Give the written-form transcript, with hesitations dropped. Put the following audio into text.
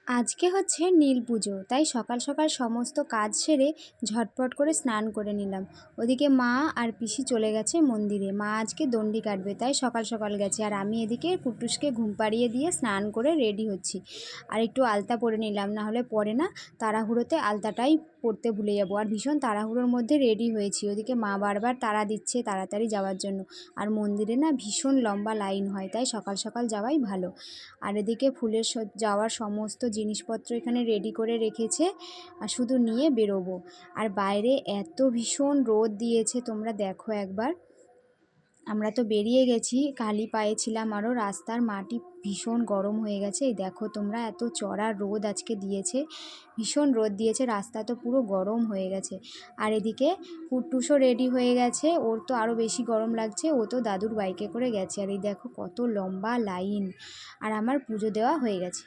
আজকে হচ্ছে নীল পুজো, তাই সকাল সকাল সমস্ত কাজ সেরে ঝটপট করে স্নান করে নিলাম। ওদিকে মা আর পিসি চলে গেছে মন্দিরে। মা আজকে দণ্ডি কাটবে, তাই সকাল সকাল গেছে। আর আমি এদিকে কুট্টুসকে ঘুম পাড়িয়ে দিয়ে স্নান করে রেডি হচ্ছি। আর একটু আলতা পরে নিলাম, না হলে পরে না তাড়াহুড়োতে আলতাটাই পরতে ভুলে যাবো। আর ভীষণ তাড়াহুড়োর মধ্যে রেডি হয়েছি। ওদিকে মা বারবার তাড়া দিচ্ছে তাড়াতাড়ি যাওয়ার জন্য। আর মন্দিরে না ভীষণ লম্বা লাইন হয়, তাই সকাল সকাল যাওয়াই ভালো। আর এদিকে ফুলের যাওয়ার সমস্ত জিনিসপত্র এখানে রেডি করে রেখেছে, আর শুধু নিয়ে বেরোবো। আর বাইরে এত ভীষণ রোদ দিয়েছে, তোমরা দেখো একবার। আমরা তো বেরিয়ে গেছি, খালি পায়ে ছিলাম, আরও রাস্তার মাটি ভীষণ গরম হয়ে গেছে। এই দেখো তোমরা, এত চড়া রোদ আজকে দিয়েছে, ভীষণ রোদ দিয়েছে, রাস্তা তো পুরো গরম হয়ে গেছে। আর এদিকে কুট্টুসও রেডি হয়ে গেছে, ওর তো আরও বেশি গরম লাগছে, ও তো দাদুর বাইকে করে গেছে। আর এই দেখো কত লম্বা লাইন, আর আমার পুজো দেওয়া হয়ে গেছে।